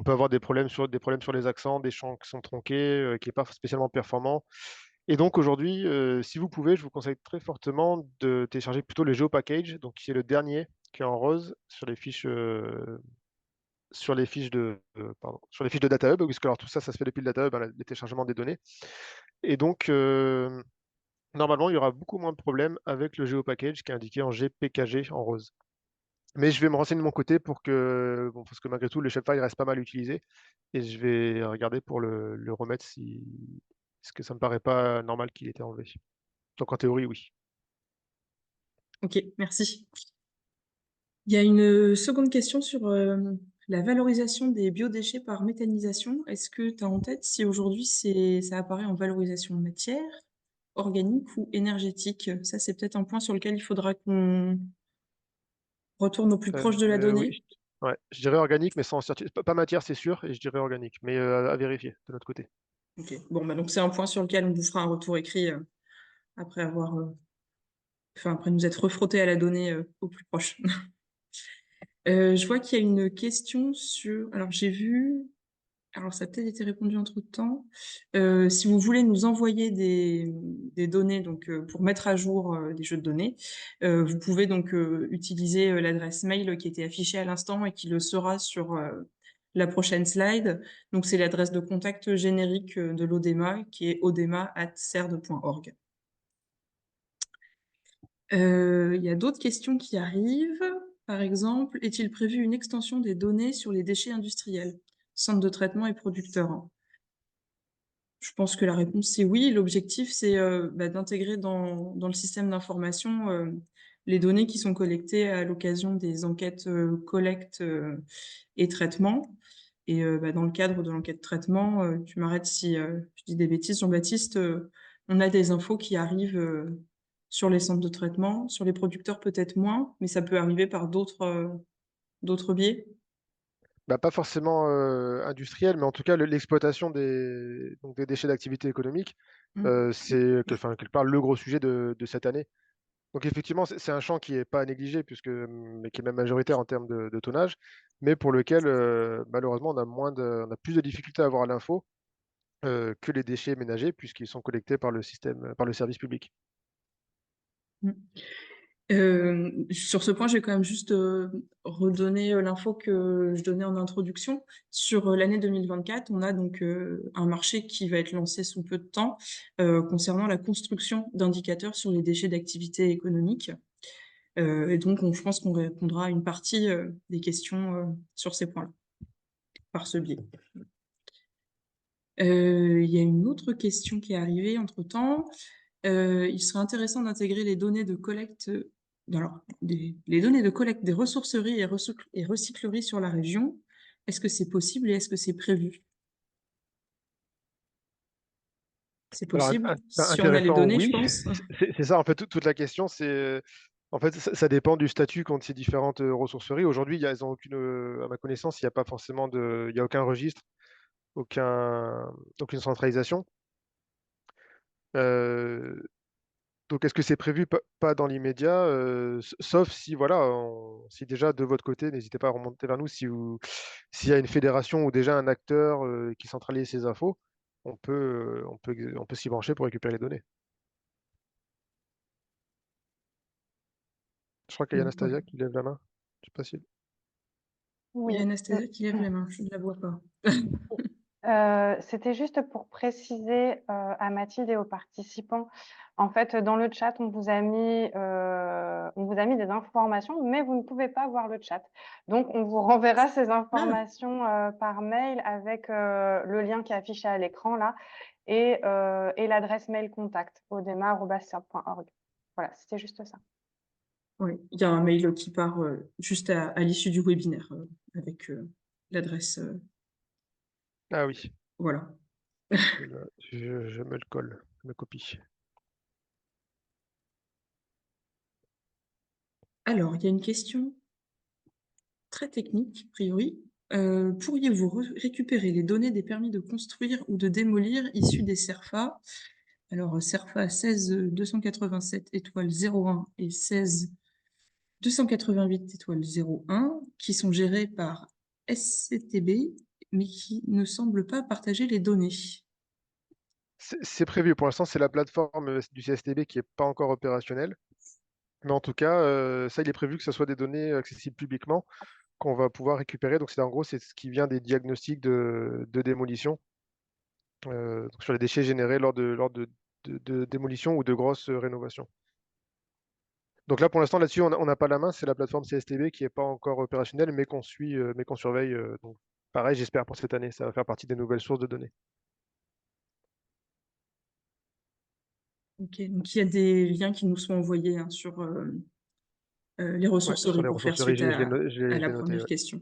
peut avoir des problèmes sur les accents, des chants qui sont tronqués, qui est pas spécialement performant. Et donc aujourd'hui, si vous pouvez, je vous conseille très fortement de télécharger plutôt le GeoPackage, donc qui est le dernier, qui est en rose sur les fiches, sur les fiches de DataHub, puisque alors tout ça, ça se fait depuis le DataHub, hein, les téléchargements des données. Et donc, normalement, il y aura beaucoup moins de problèmes avec le GeoPackage qui est indiqué en GPKG en rose. Mais je vais me renseigner de mon côté parce que malgré tout, le shapefile reste pas mal utilisé. Et je vais regarder pour le remettre parce que ça me paraît pas normal qu'il ait été enlevé. Donc en théorie, oui. OK, merci. Il y a une seconde question sur, la valorisation des biodéchets par méthanisation. Est-ce que tu as en tête si aujourd'hui ça apparaît en valorisation matière, organique ou énergétique? Ça, c'est peut-être un point sur lequel il faudra qu'on retourne au plus proche de la Oui. donnée. Ouais, je dirais organique, mais sans pas matière, c'est sûr, et je dirais organique, mais à vérifier de notre côté. OK. Bon, donc c'est un point sur lequel on vous fera un retour écrit, après avoir, après nous être refrottés à la donnée, au plus proche. Je vois qu'il y a une question sur alors j'ai vu alors ça a peut-être été répondu entre-temps. Si vous voulez nous envoyer des données donc, pour mettre à jour, des jeux de données, vous pouvez donc, utiliser, l'adresse mail qui était affichée à l'instant et qui le sera sur, la prochaine slide. Donc c'est l'adresse de contact générique, de l'ODEMA qui est odema@cerd.org. Il y a d'autres questions qui arrivent. Par exemple, est-il prévu une extension des données sur les déchets industriels, centres de traitement et producteurs? Je pense que la réponse, c'est oui. L'objectif, c'est, d'intégrer dans le système d'information, les données qui sont collectées à l'occasion des enquêtes, collecte, et traitement et dans le cadre de l'enquête traitement, tu m'arrêtes si, je dis des bêtises, Jean-Baptiste, on a des infos qui arrivent, sur les centres de traitement, sur les producteurs peut-être moins, mais ça peut arriver par d'autres biais? Bah, pas forcément, industriel, mais en tout cas, l'exploitation des déchets d'activité économique, Mmh. c'est quelque part le gros sujet de cette année. Donc effectivement, c'est un champ qui est pas à négliger mais qui est même majoritaire en termes de tonnage, mais pour lequel, malheureusement, on a plus de difficultés à avoir l'info, que les déchets ménagers puisqu'ils sont collectés par le service public. Mmh. Sur ce point, je vais quand même juste, redonner, l'info que je donnais en introduction. Sur, l'année 2024, on a donc, un marché qui va être lancé sous peu de temps, concernant la construction d'indicateurs sur les déchets d'activité économique. Et donc je pense qu'on répondra à une partie, des questions, sur ces points-là, par ce biais. Il y a une autre question qui est arrivée entre-temps. Il serait intéressant d'intégrer les données de collecte, les données de collecte des ressourceries et recycleries sur la région. Est-ce que c'est possible et est-ce que c'est prévu? C'est Alors possible, si on a les intéressant, données, je oui. pense. C'est ça en fait toute la question, c'est, En fait, ça dépend du statut qu'ont ces différentes, ressourceries. Aujourd'hui, elles ont aucune, à ma connaissance, il y a pas forcément il y a aucun registre, aucun aucune centralisation. Heu, donc est-ce que c'est prévu? Pas dans l'immédiat, sauf si voilà, si déjà de votre côté, n'hésitez pas à remonter vers nous s'il y a une fédération ou déjà un acteur, qui centralise ces infos, on peut s'y brancher pour récupérer les données. Je crois qu'il y a Donc voilà. Anastasia qui lève la main. Je sais pas si Il y a Oui, Anastasia qui lève la main, je ne la vois pas. c'était juste pour préciser, à Mathilde et aux participants. En fait, dans le chat, on vous a mis des informations, mais vous ne pouvez pas voir le chat. Donc on vous renverra ces Ah! informations, par mail avec, le lien qui est affiché à l'écran là et l'adresse mail contact odema@serbe.org. Voilà, c'était juste ça. Oui, il y a un mail qui part, juste à l'issue du webinaire, avec, l'adresse, ah oui, voilà. je me le colle, je me copie. Alors, il y a une question très technique, a priori. Pourriez-vous récupérer les données des permis de construire ou de démolir issus des CERFA? Alors, CERFA 16 287 étoile 01 et 16 288 étoile 01, qui sont gérés par SCTB, mais qui ne semblent pas partager les données. C'est prévu. Pour l'instant, c'est la plateforme, du CSTB qui est pas encore opérationnelle. Mais en tout cas, ça, il est prévu que ce soit des données accessibles publiquement qu'on va pouvoir récupérer. Donc c'est ce qui vient des diagnostics de démolition, donc sur les déchets générés lors de démolition ou de grosses, rénovations. Donc là, pour l'instant, là-dessus, on n'a pas la main. C'est la plateforme CSTB qui est pas encore opérationnelle, mais qu'on suit, mais qu'on surveille, donc pareil, j'espère pour cette année, ça va faire partie des nouvelles sources de données. OK, donc il y a des liens qui nous sont envoyés, hein, sur, les Ouais, sur ressourceries les pour faire ressourceries, suite à je la l'ai noté, première ouais. question.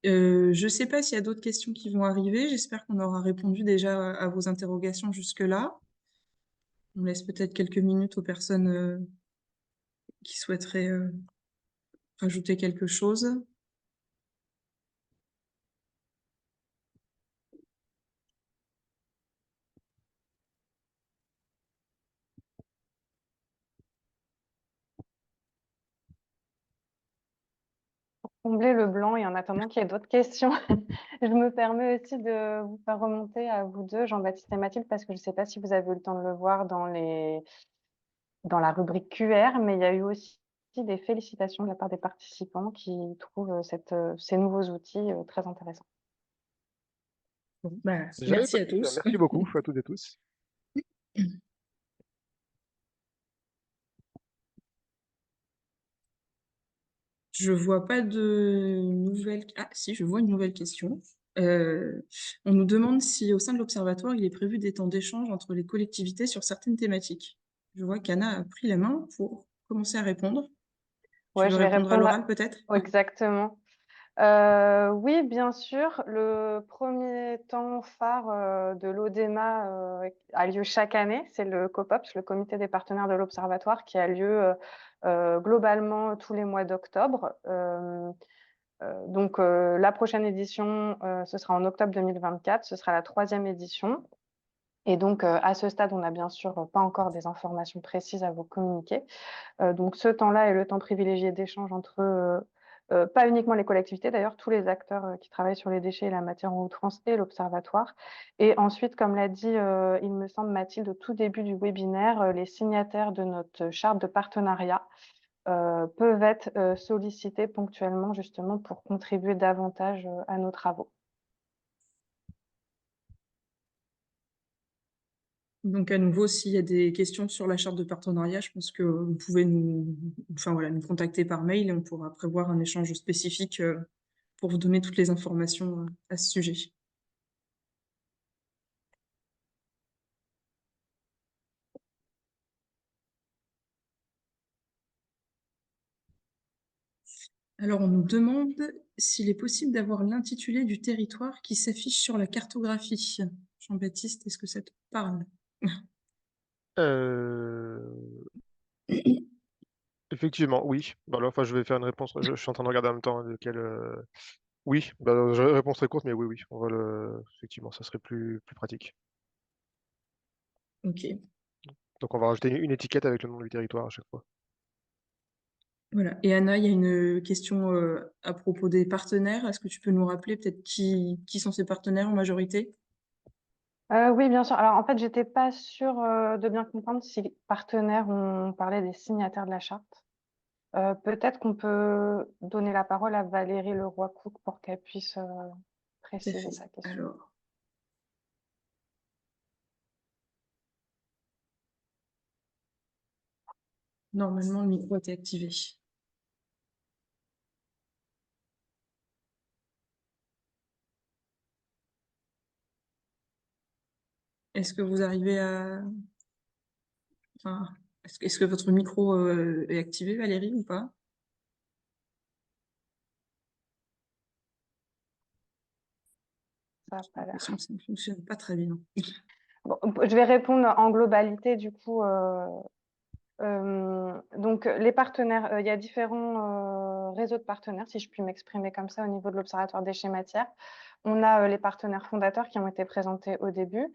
Je ne sais pas s'il y a d'autres questions qui vont arriver. J'espère qu'on aura répondu déjà à vos interrogations jusque-là. On laisse peut-être quelques minutes aux personnes, qui souhaiteraient, rajouter quelque chose. Combler le blanc et en attendant qu'il y ait d'autres questions, je me permets aussi de vous faire remonter à vous 2, Jean-Baptiste et Mathilde, parce que je ne sais pas si vous avez eu le temps de le voir dans la rubrique QR, mais il y a eu aussi des félicitations de la part des participants qui trouvent, ces nouveaux outils, très intéressants. Bon, bah, J'avais merci pas à vu. Bah, tous. merci beaucoup à toutes et tous. Je vois pas de nouvelles. Ah si, je vois une nouvelle question. On nous demande si au sein de l'observatoire, il est prévu des temps d'échange entre les collectivités sur certaines thématiques. Je vois qu'Anna a pris la main pour commencer à répondre. Tu Ouais, veux je vais répondre à répondre l'oral peut-être? exactement. Oui, bien sûr, le premier temps phare, de l'ODEMA, a lieu chaque année. C'est le COPOPS, le comité des partenaires de l'observatoire, qui a lieu, globalement tous les mois d'octobre. Donc la prochaine édition, ce sera en octobre 2024, ce sera la 3e édition et donc à ce stade, on n'a bien sûr pas encore des informations précises à vous communiquer. Donc ce temps-là est le temps privilégié d'échange entre, pas uniquement les collectivités d'ailleurs, tous les acteurs, qui travaillent sur les déchets et la matière en Hauts-de-France et l'observatoire. Et ensuite, comme l'a dit, il me semble Mathilde au tout début du webinaire, les signataires de notre charte de partenariat, peuvent être, sollicités ponctuellement justement pour contribuer davantage, à nos travaux. Donc à nouveau, s'il y a des questions sur la charte de partenariat, je pense que vous pouvez enfin voilà, nous contacter par mail et on pourra prévoir un échange spécifique, pour vous donner toutes les informations, à ce sujet. Alors on nous demande s'il est possible d'avoir l'intitulé du territoire qui s'affiche sur la cartographie. Jean-Baptiste, est-ce que ça te parle? Euh, Effectivement, oui. Bah alors, enfin, je vais faire une réponse. Je suis en train de regarder en même temps lequel. Oui, bah, réponse très courte, mais oui, oui. Effectivement, ça serait plus pratique. Ok, Donc, on va rajouter une étiquette avec le nom du territoire à chaque fois. voilà. Et Anna, il y a une question à propos des partenaires. Est-ce que tu peux nous rappeler peut-être qui sont ces partenaires en majorité? Oui, bien sûr. Alors, en fait, j'étais pas sûre de bien comprendre si partenaires, on parlait des signataires de la charte. Peut-être qu'on peut donner la parole à Valérie Leroy-Cook pour qu'elle puisse Tout à préciser fait. sa question. Alors, normalement, le micro est activé. Est-ce que vous arrivez à... Enfin, est-ce que votre micro est activé, Valérie, ou pas? Ça a J'ai pas l'impression l'air. que ça ne fonctionne pas très bien. Bon, je vais répondre en globalité, du coup. Donc, les partenaires, il y a différents réseaux de partenaires, si je puis m'exprimer comme ça, au niveau de l'Observatoire déchets matières. On a les partenaires fondateurs qui ont été présentés au début,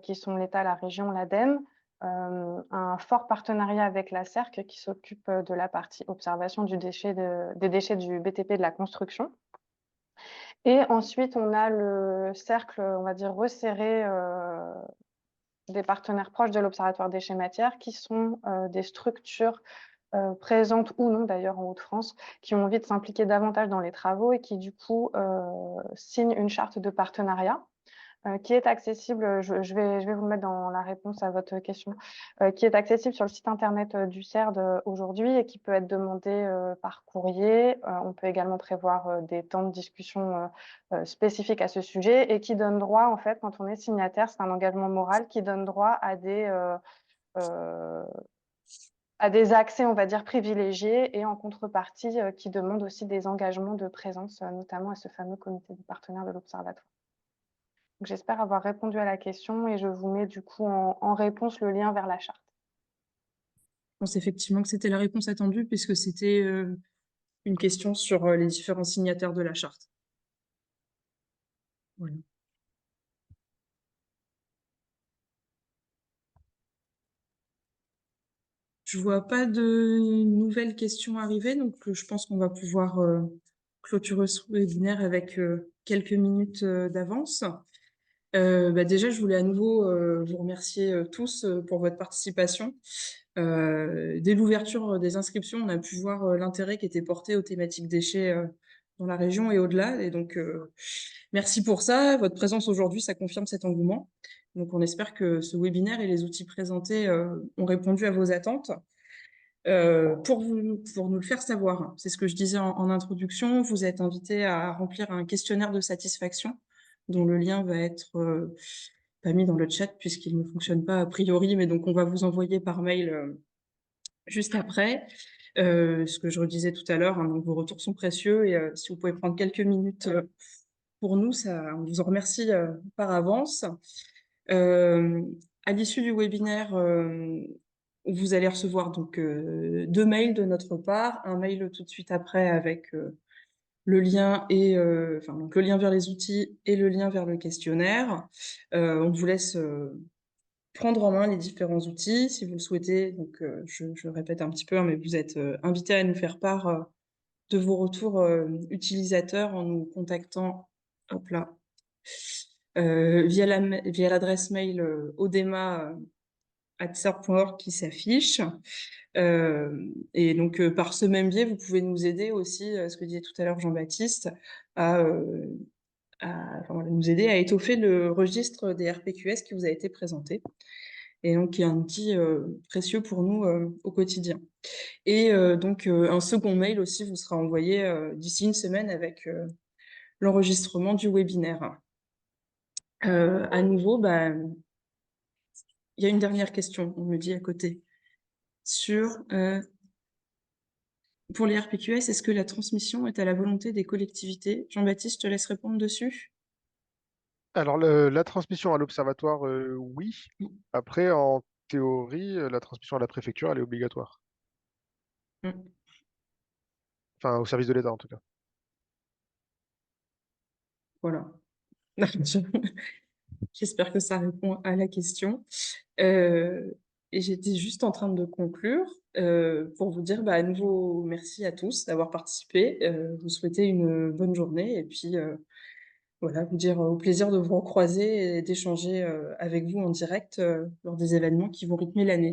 qui sont l'État, la région, l'ADEME, un fort partenariat avec la CERC qui s'occupe de la partie observation des déchets du BTP de la construction. Et ensuite, on a le cercle, on va dire, resserré des partenaires proches de l'Observatoire déchets matières qui sont des structures présentes ou non d'ailleurs en Hauts-de-France, qui ont envie de s'impliquer davantage dans les travaux et qui du coup signent une charte de partenariat qui est accessible, je vais vous le mettre dans la réponse à votre question, qui est accessible sur le site internet du CERD aujourd'hui et qui peut être demandé par courrier. On peut également prévoir des temps de discussion spécifiques à ce sujet et qui donne droit, en fait, quand on est signataire, c'est un engagement moral qui donne droit à des accès, on va dire, privilégiés et en contrepartie qui demandent aussi des engagements de présence, notamment à ce fameux comité des partenaires de l'Observatoire. J'espère avoir répondu à la question et je vous mets du coup en réponse le lien vers la charte. Je pense effectivement que c'était la réponse attendue puisque c'était une question sur les différents signataires de la charte. Voilà. Je vois pas de nouvelles questions arriver, donc je pense qu'on va pouvoir clôturer ce webinaire avec quelques minutes d'avance. Déjà, je voulais à nouveau vous remercier tous pour votre participation. Dès l'ouverture des inscriptions, on a pu voir l'intérêt qui était porté aux thématiques déchets dans la région et au-delà. Et donc, merci pour ça. Votre présence aujourd'hui, ça confirme cet engouement. Donc, on espère que ce webinaire et les outils présentés ont répondu à vos attentes. Pour nous le faire savoir, c'est ce que je disais en introduction, vous êtes invité à remplir un questionnaire de satisfaction dont le lien va être pas mis dans le chat puisqu'il ne fonctionne pas a priori, mais donc on va vous envoyer par mail juste après. Ce que je redisais tout à l'heure, hein, donc vos retours sont précieux et si vous pouvez prendre quelques minutes pour nous, on vous en remercie par avance. À l'issue du webinaire, vous allez recevoir donc 2 mails de notre part, un mail tout de suite après avec le lien et donc le lien vers les outils et le lien vers le questionnaire. On vous laisse prendre en main les différents outils si vous le souhaitez. Donc je répète un petit peu, hein, mais vous êtes invités à nous faire part de vos retours utilisateurs en nous contactant, hop là, via l'adresse mail odema@serp.org qui s'affiche. Et donc, par ce même biais, vous pouvez nous aider aussi, ce que disait tout à l'heure Jean-Baptiste, voilà, nous aider à étoffer le registre des RPQS qui vous a été présenté, et donc qui est un outil précieux pour nous au quotidien. Et donc, un second mail aussi vous sera envoyé d'ici une semaine avec l'enregistrement du webinaire. À nouveau, il y a une dernière question, on me dit à côté, sur pour les RPQS, est-ce que la transmission est à la volonté des collectivités? Jean-Baptiste, je te laisse répondre dessus. Alors, la transmission à l'observatoire, oui. Après, en théorie, la transmission à la préfecture, elle est obligatoire. Mmh. Enfin, au service de l'État, en tout cas. Voilà. Je j'espère que ça répond à la question. Heu et j'étais juste en train de conclure, pour vous dire, bah, à nouveau merci à tous d'avoir participé, vous souhaiter une bonne journée et puis, voilà, vous dire, au plaisir de vous recroiser et d'échanger, avec vous en direct, lors des événements qui vont rythmer l'année.